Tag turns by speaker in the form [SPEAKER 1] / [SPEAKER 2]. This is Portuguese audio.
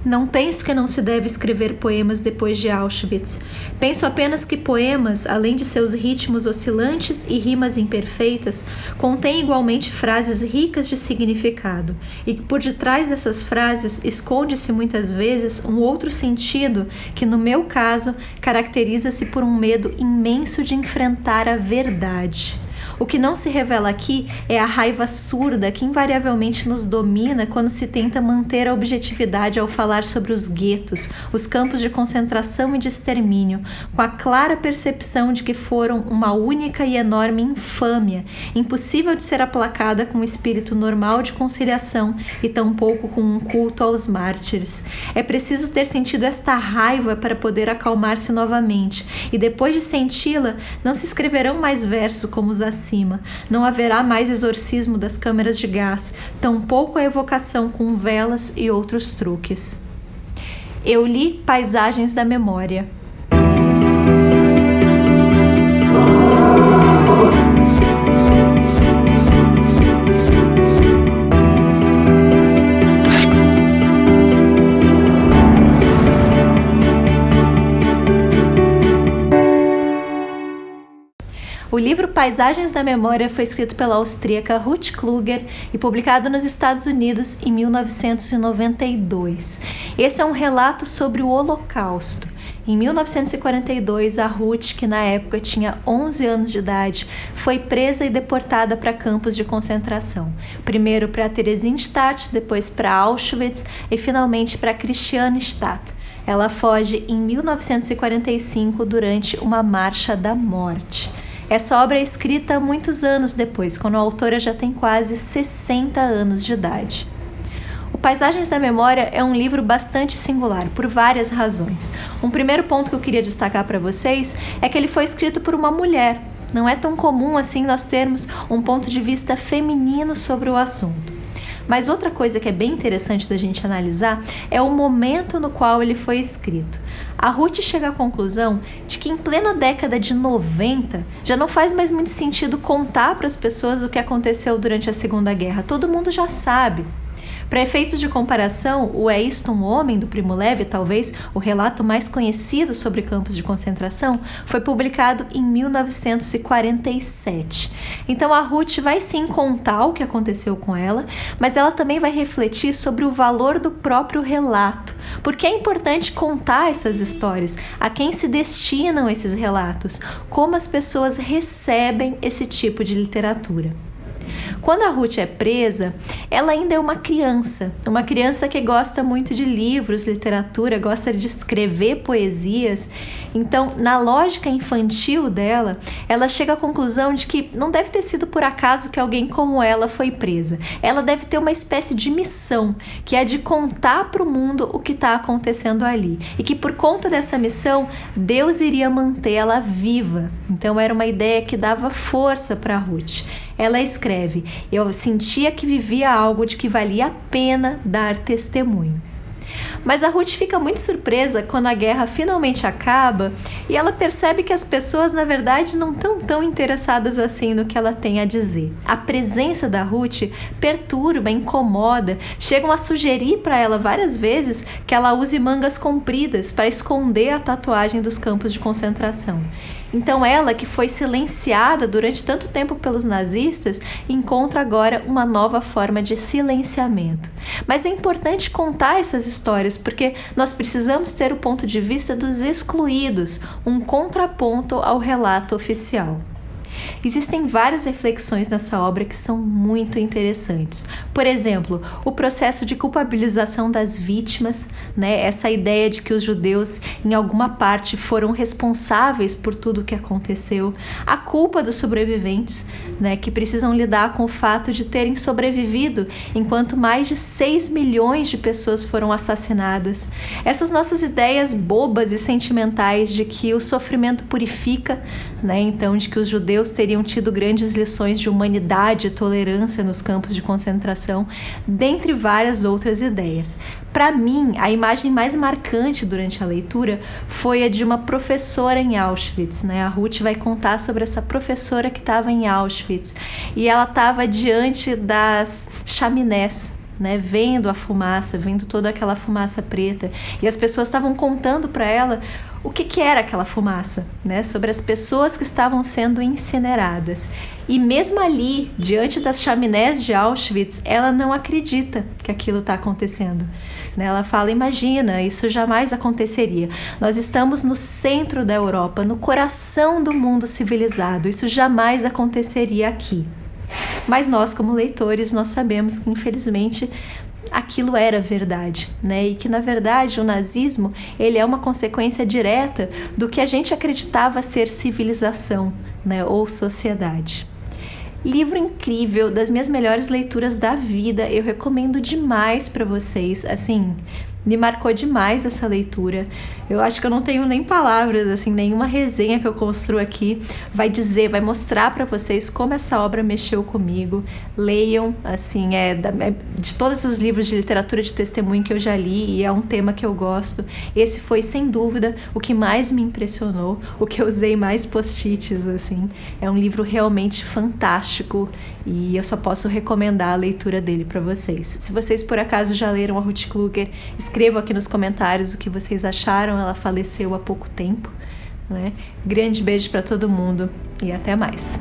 [SPEAKER 1] Não penso que não se deve escrever poemas depois de Auschwitz. Penso apenas que poemas, além de seus ritmos oscilantes e rimas imperfeitas, contêm igualmente frases ricas de significado, e que por detrás dessas frases esconde-se muitas vezes um outro sentido que, no meu caso, caracteriza-se por um medo imenso de enfrentar a verdade. O que não se revela aqui é a raiva surda que invariavelmente nos domina quando se tenta manter a objetividade ao falar sobre os guetos, os campos de concentração e de extermínio, com a clara percepção de que foram uma única e enorme infâmia, impossível de ser aplacada com um espírito normal de conciliação e tampouco com um culto aos mártires. É preciso ter sentido esta raiva para poder acalmar-se novamente, e depois de senti-la, não se escreverão mais versos como os acima. Não haverá mais exorcismo das câmeras de gás, tampouco a evocação com velas e outros truques. Eu li Paisagens da Memória. O livro Paisagens da Memória foi escrito pela austríaca Ruth Kluger e publicado nos Estados Unidos em 1992. Esse é um relato sobre o Holocausto. Em 1942, a Ruth, que na época tinha 11 anos de idade, foi presa e deportada para campos de concentração. Primeiro para Theresienstadt, depois para Auschwitz e finalmente para Christianstadt. Ela foge em 1945 durante uma marcha da morte. Essa obra é escrita muitos anos depois, quando a autora já tem quase 60 anos de idade. O Paisagens da Memória é um livro bastante singular, por várias razões. Um primeiro ponto que eu queria destacar para vocês é que ele foi escrito por uma mulher. Não é tão comum assim nós termos um ponto de vista feminino sobre o assunto. Mas outra coisa que é bem interessante da gente analisar é o momento no qual ele foi escrito. A Ruth chega à conclusão de que em plena década de 90 já não faz mais muito sentido contar para as pessoas o que aconteceu durante a Segunda Guerra. Todo mundo já sabe. Para efeitos de comparação, o É Isto um Homem, do Primo Levi, talvez o relato mais conhecido sobre campos de concentração, foi publicado em 1947. Então a Ruth vai sim contar o que aconteceu com ela, mas ela também vai refletir sobre o valor do próprio relato. Porque é importante contar essas histórias, a quem se destinam esses relatos, como as pessoas recebem esse tipo de literatura. Quando a Ruth é presa, ela ainda é uma criança que gosta muito de livros, literatura, gosta de escrever poesias. Então, na lógica infantil dela, ela chega à conclusão de que não deve ter sido por acaso que alguém como ela foi presa. Ela deve ter uma espécie de missão, que é de contar para o mundo o que está acontecendo ali. E que por conta dessa missão, Deus iria mantê-la viva. Então, era uma ideia que dava força para Ruth. Ela escreve: eu sentia que vivia algo de que valia a pena dar testemunho. Mas a Ruth fica muito surpresa quando a guerra finalmente acaba e ela percebe que as pessoas, na verdade, não estão tão interessadas assim no que ela tem a dizer. A presença da Ruth perturba, incomoda, chegam a sugerir para ela várias vezes que ela use mangas compridas para esconder a tatuagem dos campos de concentração. Então ela, que foi silenciada durante tanto tempo pelos nazistas, encontra agora uma nova forma de silenciamento. Mas é importante contar essas histórias porque nós precisamos ter o ponto de vista dos excluídos, um contraponto ao relato oficial. Existem várias reflexões nessa obra que são muito interessantes. Por exemplo, o processo de culpabilização das vítimas, essa ideia de que os judeus em alguma parte foram responsáveis por tudo o que aconteceu, a culpa dos sobreviventes, que precisam lidar com o fato de terem sobrevivido enquanto mais de 6 milhões de pessoas foram assassinadas. Essas nossas ideias bobas e sentimentais de que o sofrimento purifica, então de que os judeus teriam tido grandes lições de humanidade e tolerância nos campos de concentração, dentre várias outras ideias. Para mim, a imagem mais marcante durante a leitura foi a de uma professora em Auschwitz. A Ruth vai contar sobre essa professora que estava em Auschwitz e ela estava diante das chaminés, né, vendo a fumaça, vendo toda aquela fumaça preta, e as pessoas estavam contando para ela o que era aquela fumaça, né, sobre as pessoas que estavam sendo incineradas. E mesmo ali, diante das chaminés de Auschwitz, ela não acredita que aquilo está acontecendo. Ela fala, imagina, isso jamais aconteceria. Nós estamos no centro da Europa, no coração do mundo civilizado, isso jamais aconteceria aqui. Mas nós, como leitores, nós sabemos que, infelizmente, aquilo era verdade, né? E que, na verdade, o nazismo, ele é uma consequência direta do que a gente acreditava ser civilização, né? Ou sociedade. Livro incrível, das minhas melhores leituras da vida, eu recomendo demais para vocês, assim, me marcou demais essa leitura. Eu acho que eu não tenho nem palavras, assim, nenhuma resenha que eu construo aqui vai dizer, vai mostrar para vocês como essa obra mexeu comigo. Leiam, assim, de todos os livros de literatura de testemunho que eu já li, e é um tema que eu gosto. Esse foi, sem dúvida, o que mais me impressionou, o que eu usei mais post-its, assim. É um livro realmente fantástico e eu só posso recomendar a leitura dele para vocês. Se vocês, por acaso, já leram a Ruth Kluger, escrevam aqui nos comentários o que vocês acharam. Ela faleceu há pouco tempo, né? Grande beijo para todo mundo e até mais.